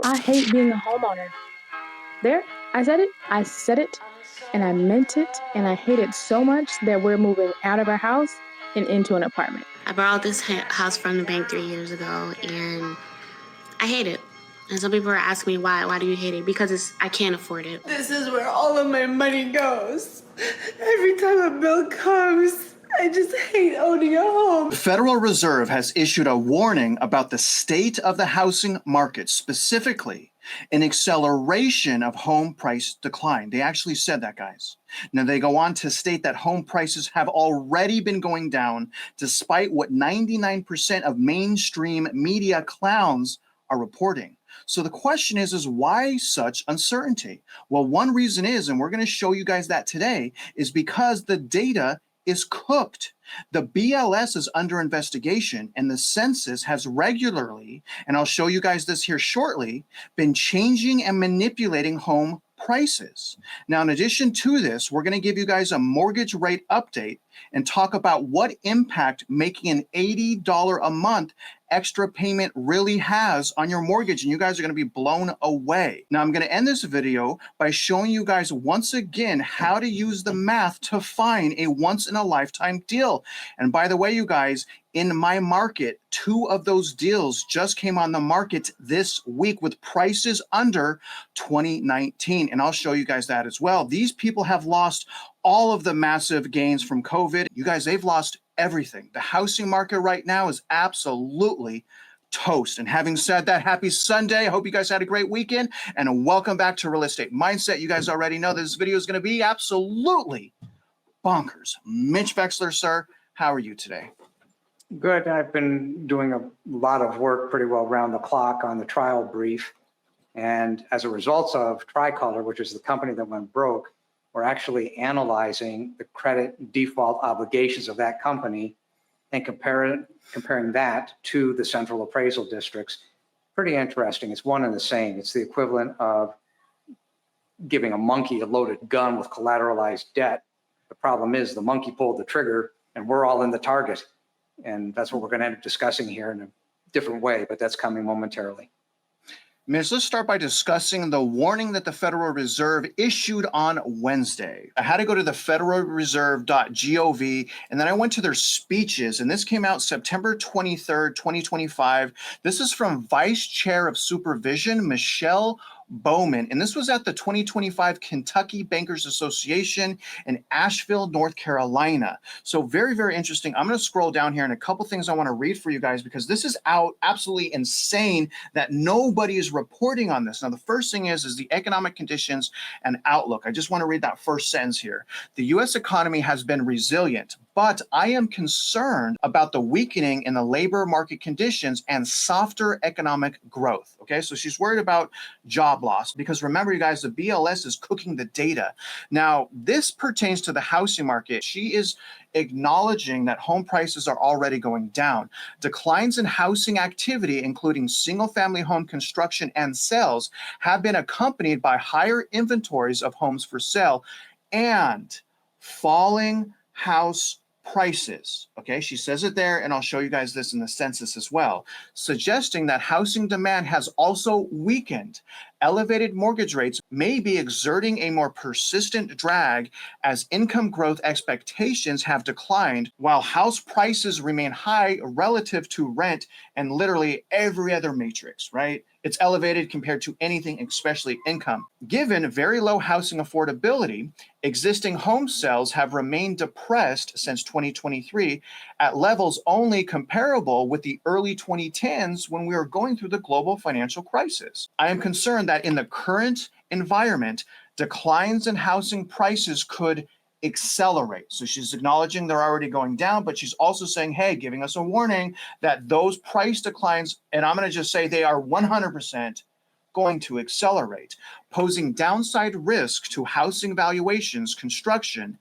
I hate being a homeowner. There, I said it, and I meant it, and I hate it so much that we're moving out of our house and into an apartment. I borrowed this house from the bank 3 years ago, and I hate it. And some people are asking me why. Why do you hate it? Because I can't afford it. This is where all of my money goes. Every time a bill comes, I just hate owning a home. The Federal Reserve has issued a warning about the state of the housing market, specifically an acceleration of home price decline. They actually said that, guys. Now, they go on to state that home prices have already been going down despite what 99% of mainstream media clowns are reporting. So the question is why such uncertainty? Well, one reason is, and we're going to show you guys that today, is because the data is cooked. The BLS is under investigation, and the census has regularly, and I'll show you guys this here shortly, been changing and manipulating home prices. Now, in addition to this, we're going to give you guys a mortgage rate update and talk about what impact making an $80 a month extra payment really has on your mortgage, and you guys are going to be blown away. Now, I'm going to end this video by showing you guys once again how to use the math to find a once-in-a-lifetime deal. And by the way, you guys, in my market, 2 of those deals just came on the market this week with prices under 2019, and I'll show you guys that as well. These people have lost all of the massive gains from COVID. You guys, they've lost everything. The housing market right now is absolutely toast. And having said that, happy Sunday. I hope you guys had a great weekend, and welcome back to Real Estate Mindset. You guys already know this video is going to be absolutely bonkers. Mitch Vexler, sir, how are you today? Good. I've been doing a lot of work pretty well round the clock on the trial brief. And as a result of Tricolor, which is the company that went broke, we're actually analyzing the credit default obligations of that company and comparing that to the central appraisal districts. Pretty interesting. It's one and the same. It's the equivalent of giving a monkey a loaded gun with collateralized debt. The problem is the monkey pulled the trigger and we're all in the target. And that's what we're going to end up discussing here in a different way, but that's coming momentarily. Mitch, let's start by discussing the warning that the Federal Reserve issued on Wednesday. I had to go to the federalreserve.gov, and then I went to their speeches, and this came out September 23rd, 2025. This is from Vice Chair of Supervision, Michelle Bowman, and this was at the 2025 Kentucky Bankers Association in Asheville, North Carolina. So very, very interesting. I'm going to scroll down here, and a couple things I want to read for you guys because this is absolutely insane that nobody is reporting on this. Now, the first thing is the economic conditions and outlook. I just want to read that first sentence here. The U.S. economy has been resilient, but I am concerned about the weakening in the labor market conditions and softer economic growth. Okay, so she's worried about job loss because remember, you guys, the BLS is cooking the data. Now, this pertains to the housing market. She is acknowledging that home prices are already going down. Declines in housing activity, including single-family home construction and sales, have been accompanied by higher inventories of homes for sale and falling house prices. Okay, she says it there, and I'll show you guys this in the census as well, suggesting that housing demand has also weakened. Elevated mortgage rates may be exerting a more persistent drag as income growth expectations have declined, while house prices remain high relative to rent and literally every other matrix, right? It's elevated compared to anything, especially income. Given very low housing affordability, existing home sales have remained depressed since 2023 at levels only comparable with the early 2010s when we were going through the global financial crisis. I am concerned that in the current environment, declines in housing prices could accelerate. So she's acknowledging they're already going down, but she's also saying, hey, giving us a warning that those price declines, and I'm going to just say they are 100% going to accelerate, posing downside risk to housing valuations, construction,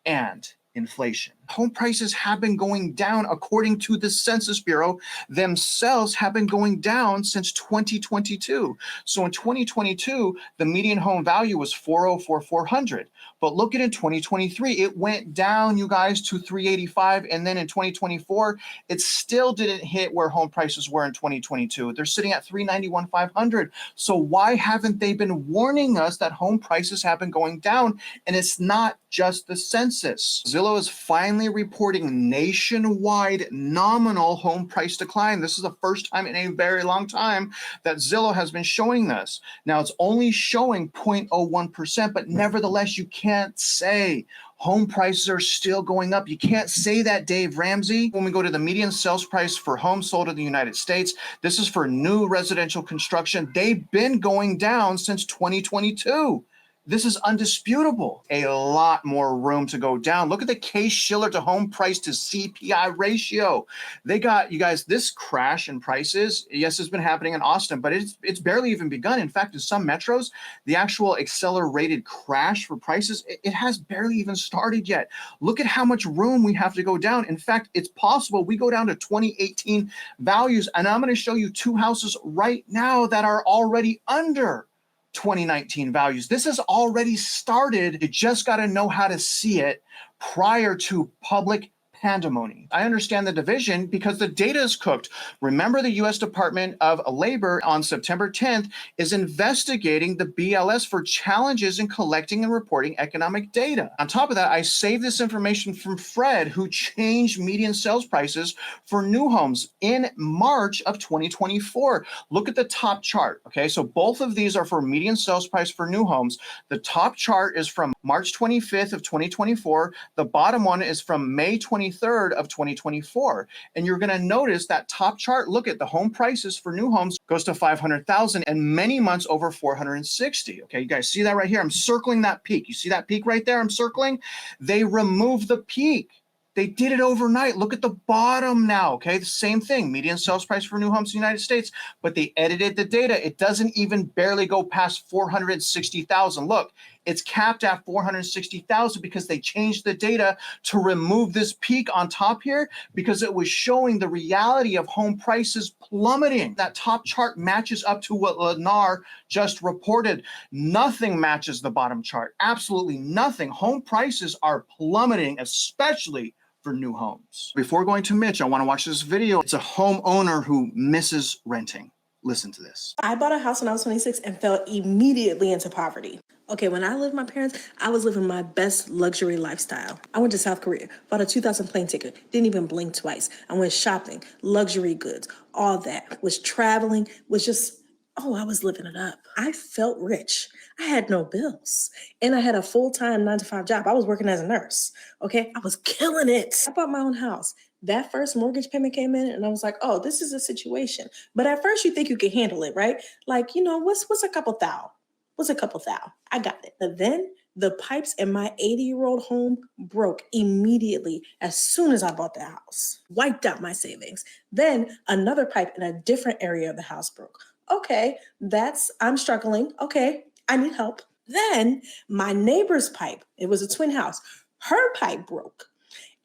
and inflation. Home prices have been going down, according to the Census Bureau themselves, have been going down since 2022. So in 2022, the median home value was 404,400. But look at in 2023, it went down, you guys, to 385. And then in 2024, it still didn't hit where home prices were in 2022. They're sitting at 391,500. So why haven't they been warning us that home prices have been going down? And it's not just the census. Zillow is finally reporting nationwide nominal home price decline. This is the first time in a very long time that Zillow has been showing this. Now it's only showing 0.01%, but nevertheless, you can't say home prices are still going up. You can't say that, Dave Ramsey. When we go to the median sales price for homes sold in the United States, this is for new residential construction. They've been going down since 2022. This is undisputable. A lot more room to go down. Look at the Case-Shiller to home price to CPI ratio. They got, you guys, this crash in prices, yes, it's been happening in Austin, but it's barely even begun. In fact, in some metros, the actual accelerated crash for prices, it has barely even started yet. Look at how much room we have to go down. In fact, it's possible we go down to 2018 values, and I'm going to show you two houses right now that are already under 2019 values. This has already started. You just got to know how to see it prior to public pandemonium. I understand the division because the data is cooked. Remember, the U.S. Department of Labor on September 10th is investigating the BLS for challenges in collecting and reporting economic data. On top of that, I saved this information from Fred, who changed median sales prices for new homes in March of 2024. Look at the top chart. Okay, so both of these are for median sales price for new homes. The top chart is from March 25th of 2024. The bottom one is from May 23rd of 2024. And you're going to notice that top chart, look at the home prices for new homes goes to 500,000 and many months over 460. Okay, you guys see that right here? I'm circling that peak. You see that peak right there? I'm circling. They removed the peak. They did it overnight. Look at the bottom now, okay? The same thing, median sales price for new homes in the United States, but they edited the data. It doesn't even barely go past 460,000. Look, it's capped at 460,000 because they changed the data to remove this peak on top here because it was showing the reality of home prices plummeting. That top chart matches up to what Lennar just reported. Nothing matches the bottom chart. Absolutely nothing. Home prices are plummeting, especially for new homes. Before going to Mitch, I want to watch this video. It's a homeowner who misses renting. Listen to this. I bought a house when I was 26 and fell immediately into poverty. Okay, when I lived with my parents, I was living my best luxury lifestyle. I went to South Korea, bought a 2,000 plane ticket, didn't even blink twice. I went shopping, luxury goods, all that. Was traveling, was just, I was living it up. I felt rich. I had no bills. And I had a full-time 9-to-5 job. I was working as a nurse, okay? I was killing it. I bought my own house. That first mortgage payment came in and I was like, oh, this is a situation. But at first you think you can handle it, right? Like, what's a couple thou? What's a couple thou? I got it. But then the pipes in my 80-year-old home broke immediately as soon as I bought the house. Wiped out my savings. Then another pipe in a different area of the house broke. Okay, I'm struggling. Okay, I need help. Then my neighbor's pipe, it was a twin house, her pipe broke.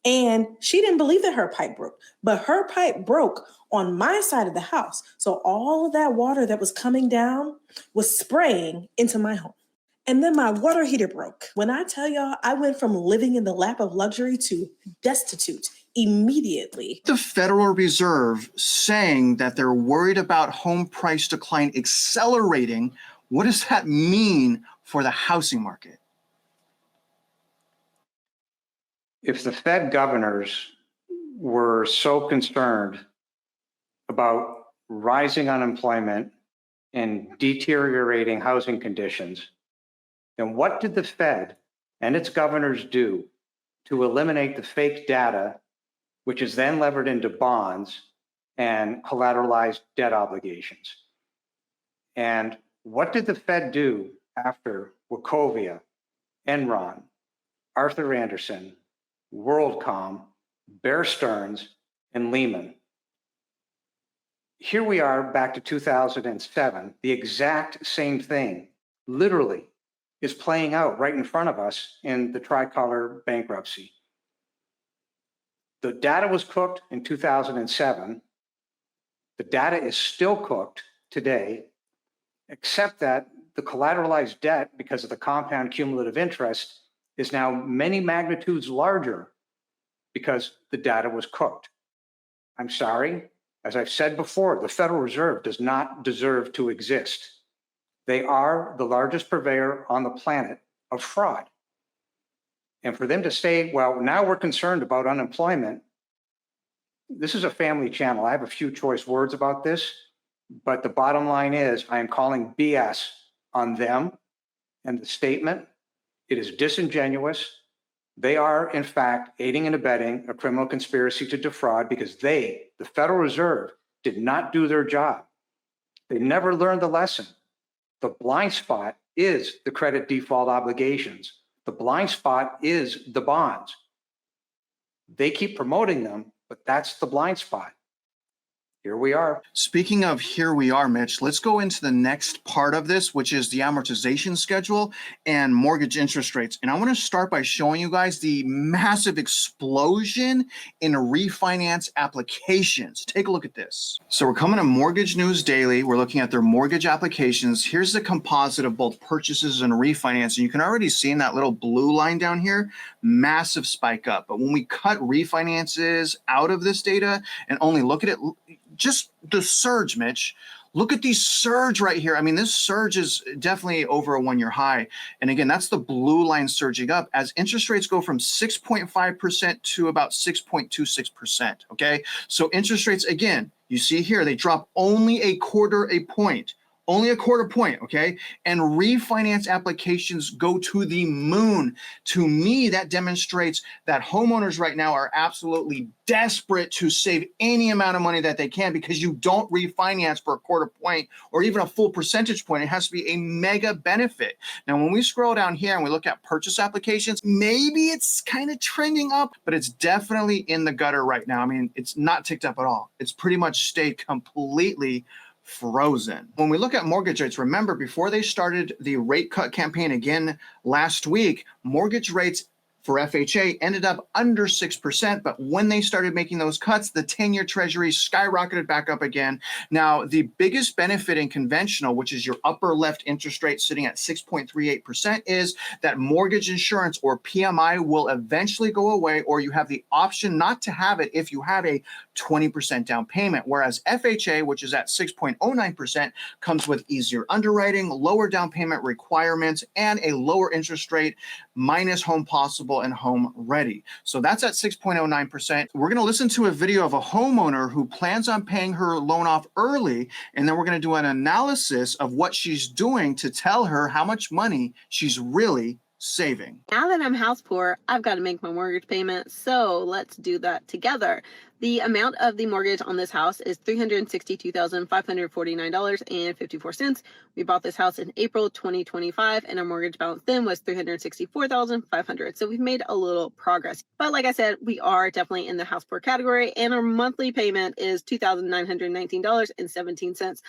And she didn't believe that her pipe broke, but her pipe broke on my side of the house. So all of that water that was coming down was spraying into my home. And then my water heater broke. When I tell y'all, I went from living in the lap of luxury to destitute immediately. The Federal Reserve saying that they're worried about home price decline accelerating. What does that mean for the housing market? If the Fed governors were so concerned about rising unemployment and deteriorating housing conditions, then what did the Fed and its governors do to eliminate the fake data, which is then levered into bonds and collateralized debt obligations? And what did the Fed do after Wachovia, Enron, Arthur Andersen, WorldCom, Bear Stearns, and Lehman? Here we are back to 2007. The exact same thing literally is playing out right in front of us in the Tricolor bankruptcy. The data was cooked in 2007. The data is still cooked today, except that the collateralized debt, because of the compound cumulative interest, is now many magnitudes larger because the data was cooked. I'm sorry, as I've said before, the Federal Reserve does not deserve to exist. They are the largest purveyor on the planet of fraud. And for them to say, well, now we're concerned about unemployment, this is a family channel. I have a few choice words about this, but the bottom line is I am calling BS on them and the statement. It is disingenuous. They are, in fact, aiding and abetting a criminal conspiracy to defraud because they, the Federal Reserve, did not do their job. They never learned the lesson. The blind spot is the credit default obligations. The blind spot is the bonds. They keep promoting them, but that's the blind spot. Here we are. Speaking of here we are, Mitch, let's go into the next part of this, which is the amortization schedule and mortgage interest rates. And I want to start by showing you guys the massive explosion in refinance applications. Take a look at this. So we're coming to Mortgage News Daily. We're looking at their mortgage applications. Here's the composite of both purchases and refinance. And you can already see in that little blue line down here, massive spike up. But when we cut refinances out of this data and only look at it, just the surge, Mitch. Look at these surge right here. I mean, this surge is definitely over a one-year high. And again, that's the blue line surging up as interest rates go from 6.5% to about 6.26%, okay? So interest rates, again, you see here, they drop only a quarter a point. Only a quarter point, okay? And refinance applications go to the moon. To me, that demonstrates that homeowners right now are absolutely desperate to save any amount of money that they can because you don't refinance for a quarter point or even a full percentage point. It has to be a mega benefit. Now, when we scroll down here and we look at purchase applications, maybe it's kind of trending up, but it's definitely in the gutter right now. I mean, it's not ticked up at all. It's pretty much stayed completely frozen. When we look at mortgage rates, remember before they started the rate cut campaign again last week, mortgage rates for FHA ended up under 6%, but when they started making those cuts, the 10-year treasury skyrocketed back up again. Now, the biggest benefit in conventional, which is your upper left interest rate sitting at 6.38%, is that mortgage insurance or PMI will eventually go away, or you have the option not to have it if you have a 20% down payment, whereas FHA, which is at 6.09%, comes with easier underwriting, lower down payment requirements, and a lower interest rate minus home possible and home ready. So that's at 6.09%. We're going to listen to a video of a homeowner who plans on paying her loan off early, and then we're going to do an analysis of what she's doing to tell her how much money she's really saving. Now that I'm house poor, I've got to make my mortgage payment, so let's do that together. The amount of the mortgage on this house is $362,549.54. We bought this house in April 2025, and our mortgage balance then was $364,500. So we've made a little progress. But like I said, we are definitely in the house poor category, and our monthly payment is $2,919.17.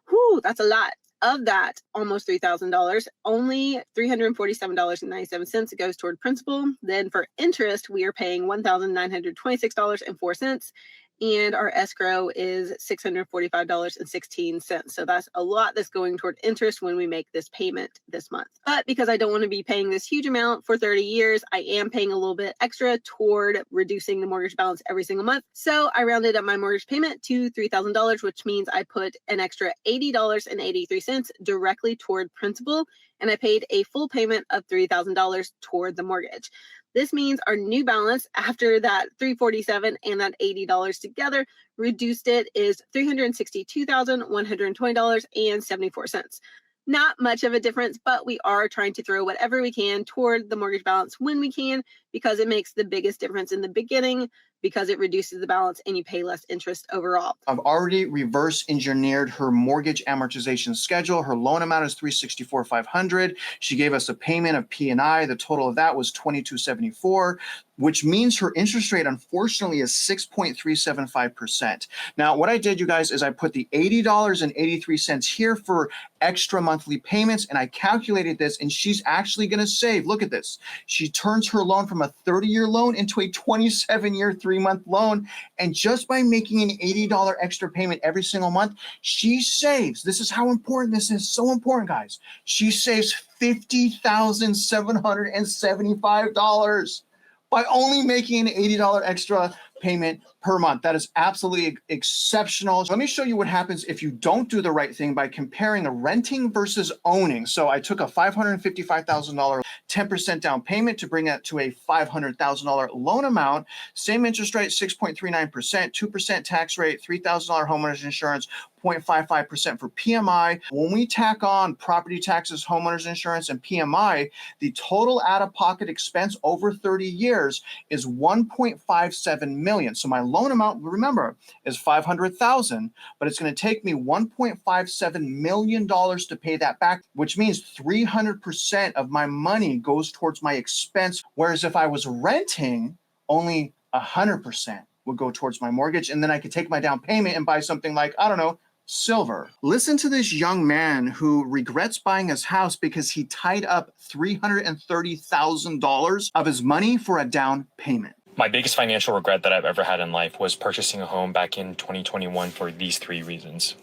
Whew, that's a lot. Of that, almost $3,000, only $347.97 goes toward principal. Then for interest, we are paying $1,926.04. And our escrow is $645.16. So that's a lot that's going toward interest when we make this payment this month. But because I don't want to be paying this huge amount for 30 years, I am paying a little bit extra toward reducing the mortgage balance every single month. So I rounded up my mortgage payment to $3,000, which means I put an extra $80.83 directly toward principal, and I paid a full payment of $3,000 toward the mortgage. This means our new balance after that $347 and that $80 together reduced it is $362,120.74. Not much of a difference, but we are trying to throw whatever we can toward the mortgage balance when we can, because it makes the biggest difference in the beginning, because it reduces the balance and you pay less interest overall. I've already reverse engineered her mortgage amortization schedule. Her loan amount is $364,500. She gave us a payment of P&I. The total of that was $2,274. which means her interest rate, unfortunately, is 6.375%. Now, what I did, you guys, is I put the $80.83 here for extra monthly payments, and I calculated this, and she's actually going to save. Look at this. She turns her loan from a 30-year loan into a 27-year, 3-month loan, and just by making an $80 extra payment every single month, she saves. This is how important this is. So important, guys. She saves $50,775 by only making an $80 extra payment per month. That is absolutely exceptional. So let me show you what happens if you don't do the right thing by comparing renting versus owning. So I took a $555,000 10% down payment to bring it to a $500,000 loan amount. Same interest rate, 6.39%, 2% tax rate, $3,000 homeowners insurance, 0.55% for PMI. When we tack on property taxes, homeowners insurance, and PMI, the total out-of-pocket expense over 30 years is $1.57 million. So my loan amount, remember, is $500,000, but it's going to take me $1.57 million to pay that back, which means 300% of my money goes towards my expense. Whereas if I was renting, only 100% would go towards my mortgage, and then I could take my down payment and buy something like, I don't know, silver. Listen to this young man who regrets buying his house because he tied up $330,000 of his money for a down payment. My biggest financial regret that I've ever had in life was purchasing a home back in 2021 for these 3 reasons.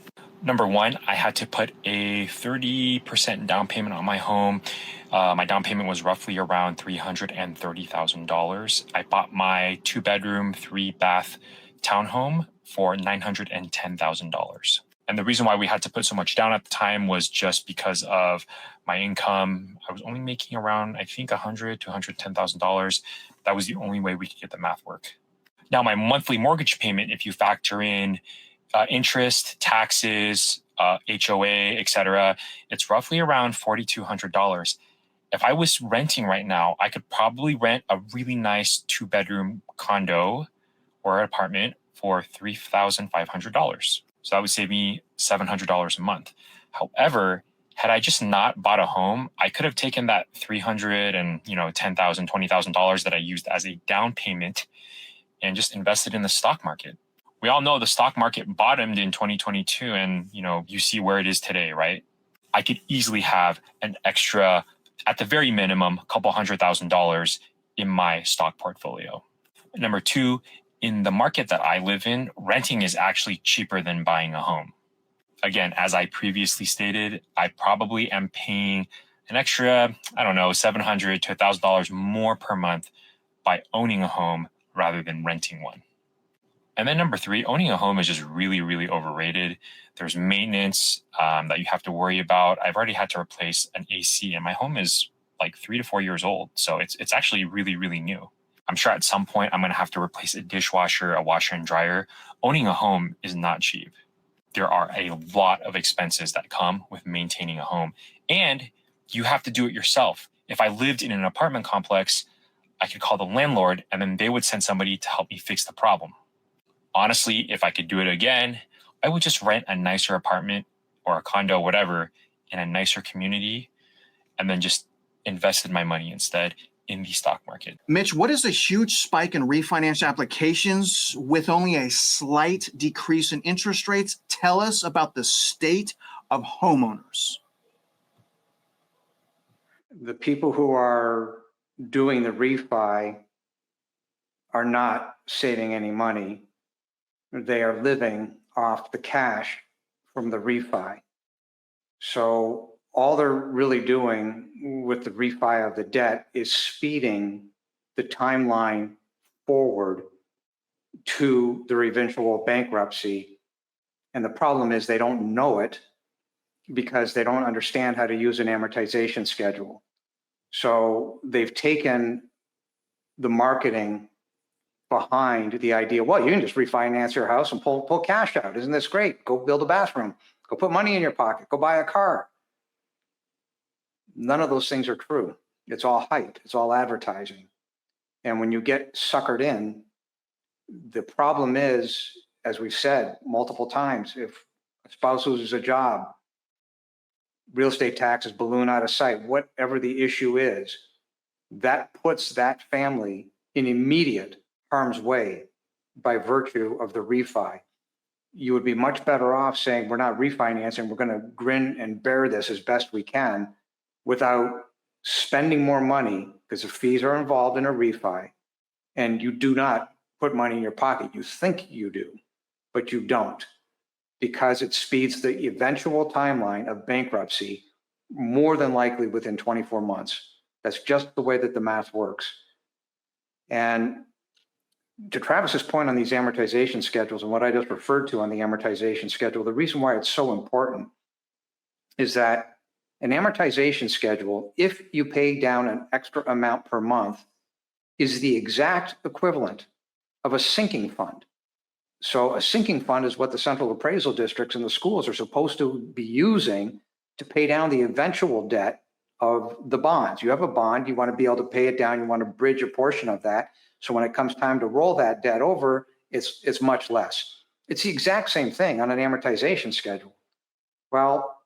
Number one, I had to put a 30% down payment on my home. My down payment was roughly around $330,000. I bought my 2-bedroom, 3-bath townhome for $910,000. And the reason why we had to put so much down at the time was just because of my income. I was only making around, I think, $100,000 to $110,000. That was the only way we could get the math work. Now, my monthly mortgage payment, if you factor in interest, taxes, HOA, etc., it's roughly around $4,200. If I was renting right now, I could probably rent a really nice 2-bedroom condo or an apartment for $3,500. So that would save me $700 a month. However, had I just not bought a home, I could have taken that $300 and $10,000, $20,000 that I used as a down payment and just invested in the stock market. We all know the stock market bottomed in 2022, and you see where it is today, right? I could easily have an extra, at the very minimum, a couple $100,000 in my stock portfolio. Number two, in the market that I live in, renting is actually cheaper than buying a home. Again, as I previously stated, I probably am paying an extra, $700 to $1,000 more per month by owning a home rather than renting one. And then number three, owning a home is just really, really overrated. There's maintenance that you have to worry about. I've already had to replace an AC, and my home is like 3 to 4 years old. So it's actually really, really new. I'm sure at some point I'm going to have to replace a dishwasher, a washer and dryer. Owning a home is not cheap. There are a lot of expenses that come with maintaining a home, and you have to do it yourself. If I lived in an apartment complex, I could call the landlord and then they would send somebody to help me fix the problem. Honestly, if I could do it again, I would just rent a nicer apartment or a condo, whatever, in a nicer community, and then just invested my money instead in the stock market. Mitch, what is a huge spike in refinance applications with only a slight decrease in interest rates? Tell us about the state of homeowners. The people who are doing the refi are not saving any money. They are living off the cash from the refi. So all they're really doing with the refi of the debt is speeding the timeline forward to their eventual bankruptcy. And the problem is they don't know it because they don't understand how to use an amortization schedule. So they've taken the marketing behind the idea, well, you can just refinance your house and pull cash out. Isn't this great? Go build a bathroom. Go put money in your pocket. Go buy a car. None of those things are true. It's all hype. It's all advertising. And when you get suckered in, the problem is, as we've said multiple times, if a spouse loses a job, real estate taxes balloon out of sight, whatever the issue is, that puts that family in immediate harm's way by virtue of the refi, you would be much better off saying, we're not refinancing, we're going to grin and bear this as best we can without spending more money, because the fees are involved in a refi, and you do not put money in your pocket. You think you do, but you don't, because it speeds the eventual timeline of bankruptcy more than likely within 24 months. That's just the way that the math works. And to Travis's point on these amortization schedules and what I just referred to on the amortization schedule, the reason why it's so important is that an amortization schedule, if you pay down an extra amount per month, is the exact equivalent of a sinking fund. So a sinking fund is what the central appraisal districts and the schools are supposed to be using to pay down the eventual debt of the bonds. You have a bond, you want to be able to pay it down, you want to bridge a portion of that. So when it comes time to roll that debt over, it's much less. It's the exact same thing on an amortization schedule. Well,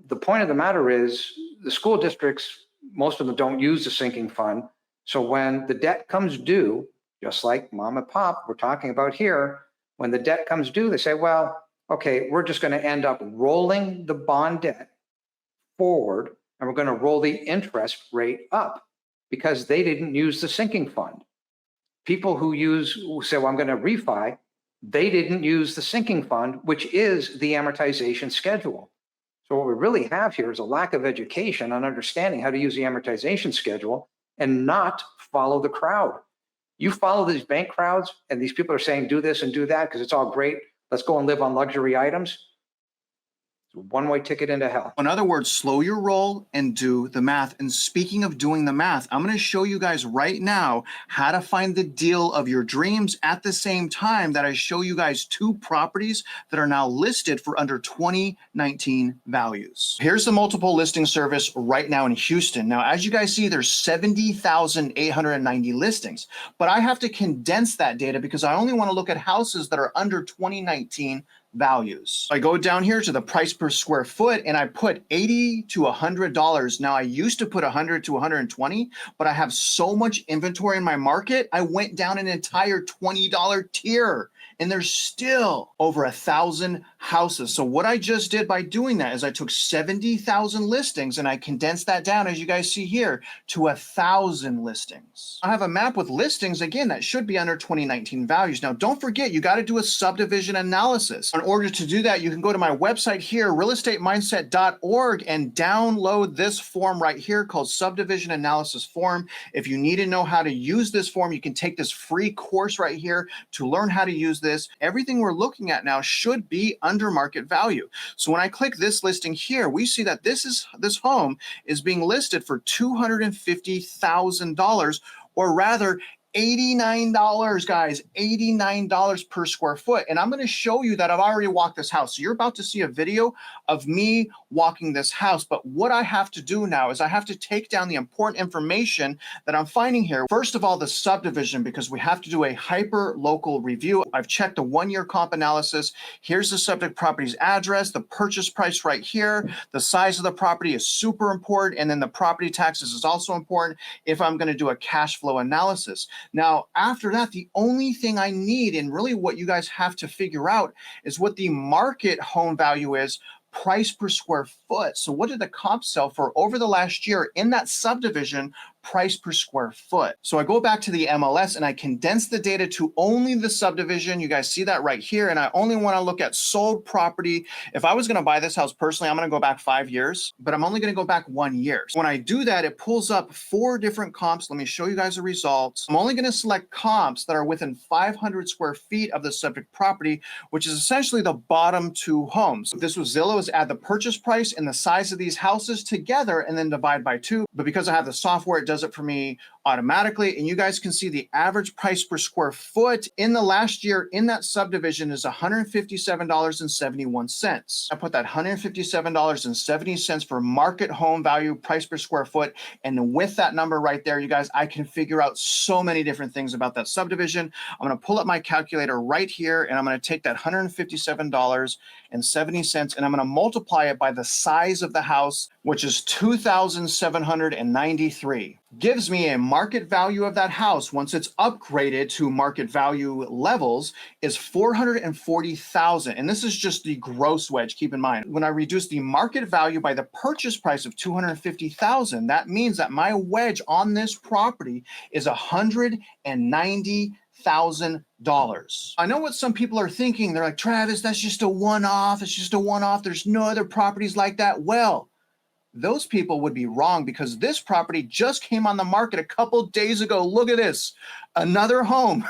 the point of the matter is the school districts, most of them don't use the sinking fund. So when the debt comes due, just like mom and pop we're talking about here, when the debt comes due, they say, well, okay, we're just going to end up rolling the bond debt forward, and we're going to roll the interest rate up because they didn't use the sinking fund. People who say, well, I'm going to refi, they didn't use the sinking fund, which is the amortization schedule. So what we really have here is a lack of education on understanding how to use the amortization schedule and not follow the crowd. You follow these bank crowds and these people are saying, do this and do that because it's all great. Let's go and live on luxury items. It's a one-way ticket into hell. In other words, slow your roll and do the math. And speaking of doing the math, I'm going to show you guys right now how to find the deal of your dreams at the same time that I show you guys 2 properties that are now listed for under 2019 values. Here's the multiple listing service right now in Houston. Now, as you guys see, there's 70,890 listings, but I have to condense that data because I only want to look at houses that are under 2019 values. I go down here to the price per square foot and I put $80 to $100. Now I used to put $100 to $120, but I have so much inventory in my market, I went down an entire $20 tier. And there's still over 1,000 houses. So what I just did by doing that is I took 70,000 listings and I condensed that down, as you guys see here, to 1,000 listings. I have a map with listings, again, that should be under 2019 values. Now, don't forget, you got to do a subdivision analysis. In order to do that, you can go to my website here, realestatemindset.org, and download this form right here called Subdivision Analysis Form. If you need to know how to use this form, you can take this free course right here to learn how to use this. Everything we're looking at now should be under market value. So when I click this listing here, we see that this home is being listed for $250,000, or rather $89, guys, $89 per square foot. And I'm going to show you that I've already walked this house. So you're about to see a video of me walking this house. But what I have to do now is I have to take down the important information that I'm finding here. First of all, the subdivision, because we have to do a hyper local review. I've checked a 1-year comp analysis. Here's the subject property's address, the purchase price right here. The size of the property is super important. And then the property taxes is also important if I'm going to do a cash flow analysis. Now, after that, the only thing I need, and really what you guys have to figure out, is what the market home value is, price per square foot. So what did the comp sell for over the last year in that subdivision, price per square foot? So I go back to the MLS and I condense the data to only the subdivision. You guys see that right here. And I only want to look at sold property. If I was going to buy this house personally, I'm going to go back 5 years, but I'm only going to go back 1 year. So when I do that, it pulls up 4 different comps. Let me show you guys the results. I'm only going to select comps that are within 500 square feet of the subject property, which is essentially the bottom 2 homes. If this was Zillow, is add the purchase price and the size of these houses together and then divide by 2. But because I have the software, it does it for me automatically. And you guys can see the average price per square foot in the last year in that subdivision is $157.71. I put that $157.70 for market home value price per square foot. And with that number right there, you guys, I can figure out so many different things about that subdivision. I'm going to pull up my calculator right here and I'm going to take that $157.70 and I'm going to multiply it by the size of the house, which is 2,793. gives me a market value of that house once it's upgraded to market value levels is $440,000. And this is just the gross wedge, keep in mind. When I reduce the market value by the purchase price of $250,000, that means that my wedge on this property is $190,000. I know what some people are thinking. They're like, Travis, that's just a one-off. It's just a one-off. There's no other properties like that. Well, those people would be wrong because this property just came on the market a couple days ago. Look at this. Another home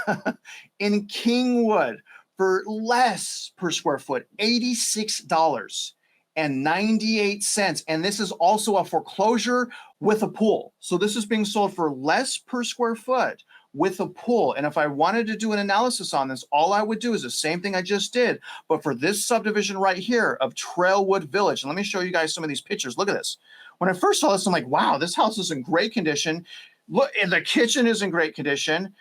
in Kingwood for less per square foot, $86.98. And this is also a foreclosure with a pool. So this is being sold for less per square foot with a pool. And if I wanted to do an analysis on this, all I would do is the same thing I just did, but for this subdivision right here of Trailwood Village. And let me show you guys some of these pictures. Look at this. When I first saw this, I'm like, wow, this house is in great condition. Look, and the kitchen is in great condition.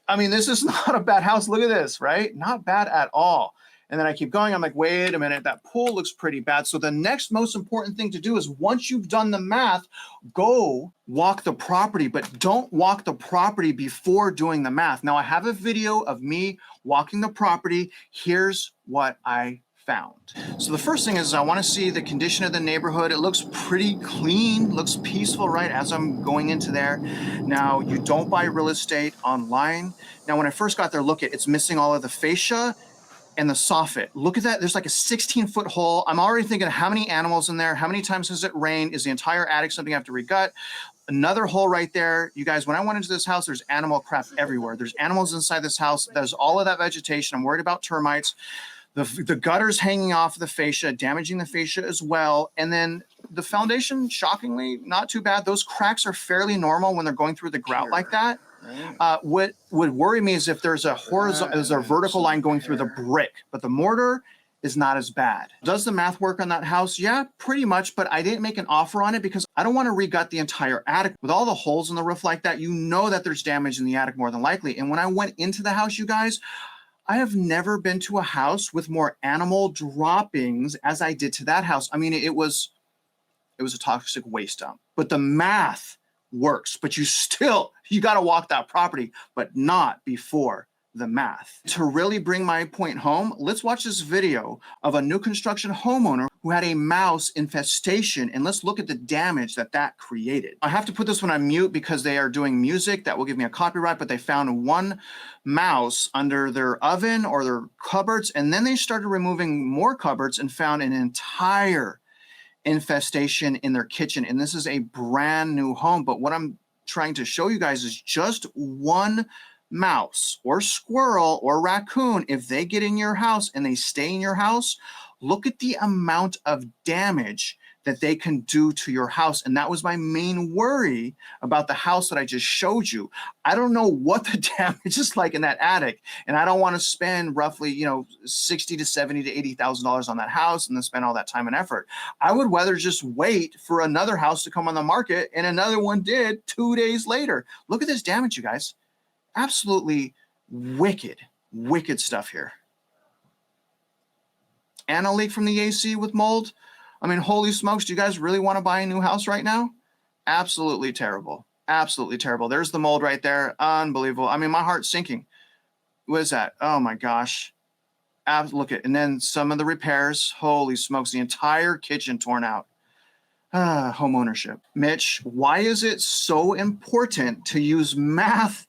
I mean, this is not a bad house. Look at this, right? Not bad at all. And then I keep going. I'm like, wait a minute, that pool looks pretty bad. So the next most important thing to do is once you've done the math, go walk the property, but don't walk the property before doing the math. Now I have a video of me walking the property. Here's what I found. So the first thing is I want to see the condition of the neighborhood. It looks pretty clean, looks peaceful, right? As I'm going into there. Now you don't buy real estate online. Now when I first got there, look at, it's missing all of the fascia and the soffit. Look at that. There's like a 16-foot hole. I'm already thinking how many animals in there? How many times has it rained? Is the entire attic something I have to regut? Another hole right there. You guys, when I went into this house, there's animal crap everywhere. There's animals inside this house. There's all of that vegetation. I'm worried about termites. The gutters hanging off the fascia, damaging the fascia as well. And then the foundation, shockingly, not too bad. Those cracks are fairly normal when they're going through the grout like that. What would worry me is if there's a horizontal, there's a vertical line going through the brick, but the mortar is not as bad. Does the math work on that house? Yeah, pretty much, but I didn't make an offer on it because I don't want to regut the entire attic. With all the holes in the roof like that, you know that there's damage in the attic more than likely. And when I went into the house, you guys, I have never been to a house with more animal droppings as I did to that house. I mean, it was a toxic waste dump, but the math works, but you got to walk that property, but not before the math. To really bring my point home, let's watch this video of a new construction homeowner who had a mouse infestation, and let's look at the damage that created. I have to put this one on mute because they are doing music that will give me a copyright, but they found one mouse under their oven or their cupboards, and then they started removing more cupboards and found an entire infestation in their kitchen. And this is a brand new home, but what I'm trying to show you guys is just one mouse or squirrel or raccoon, if they get in your house and they stay in your house, look at the amount of damage that they can do to your house. And that was my main worry about the house that I just showed you. I don't know what the damage is like in that attic, and I don't want to spend roughly, $60,000 to $70,000 to $80,000 on that house and then spend all that time and effort. I would rather just wait for another house to come on the market, and another one did 2 days later. Look at this damage, you guys. Absolutely wicked stuff here. And a leak from the AC with mold. I mean, holy smokes, do you guys really want to buy a new house right now? Absolutely terrible. Absolutely terrible. There's the mold right there. Unbelievable. I mean, my heart's sinking. What is that? Oh my gosh. Look at, and then some of the repairs. Holy smokes, the entire kitchen torn out. Home ownership. Mitch, why is it so important to use math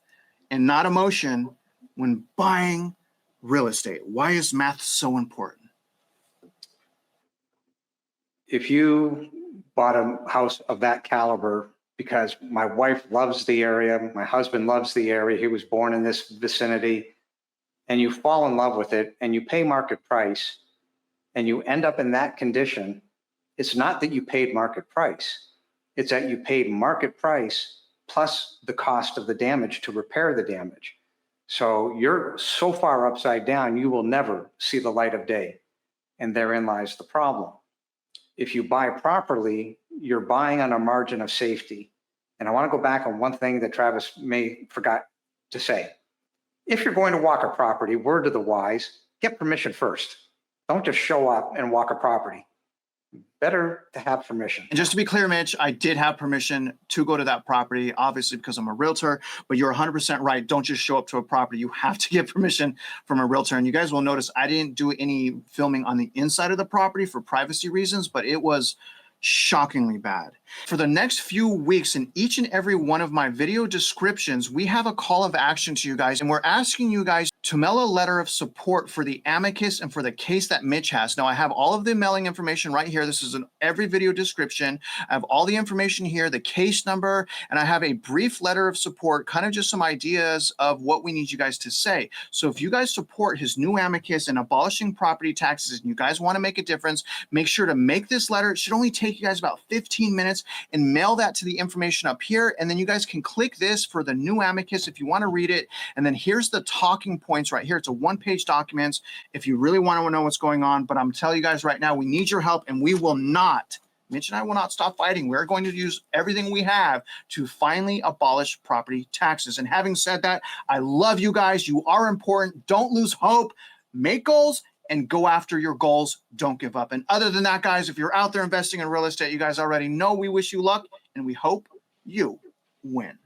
and not emotion when buying real estate? Why is math so important? If you bought a house of that caliber, because my wife loves the area, my husband loves the area, he was born in this vicinity, and you fall in love with it and you pay market price and you end up in that condition, it's not that you paid market price. It's that you paid market price plus the cost of the damage to repair the damage. So you're so far upside down, you will never see the light of day. And therein lies the problem. If you buy properly, you're buying on a margin of safety. And I want to go back on one thing that Travis may forgot to say. If you're going to walk a property, word to the wise, get permission first. Don't just show up and walk a property. better to have permission. And just to be clear, Mitch, I did have permission to go to that property, obviously because I'm a realtor, but you're 100% right. Don't just show up to a property. You have to get permission from a realtor. And you guys will notice I didn't do any filming on the inside of the property for privacy reasons, but it was shockingly bad. For the next few weeks, in each and every one of my video descriptions, we have a call of action to you guys, and we're asking you guys to mail a letter of support for the amicus and for the case that Mitch has. Now, I have all of the mailing information right here. This is in every video description. I have all the information here, the case number, and I have a brief letter of support, kind of just some ideas of what we need you guys to say. So if you guys support his new amicus and abolishing property taxes, and you guys want to make a difference, make sure to make this letter. It should only take you guys about 15 minutes, and mail that to the information up here. And then you guys can click this for the new amicus if you want to read it. And then here's the talking points right here. It's a one-page document if you really want to know what's going on. But I'm telling you guys right now, we need your help, and we will not, Mitch and I will not stop fighting. We're going to use everything we have to finally abolish property taxes. And having said that, I love you guys. You are important. Don't lose hope. Make goals and go after your goals. Don't give up. And other than that, guys, if you're out there investing in real estate, you guys already know we wish you luck, and we hope you win.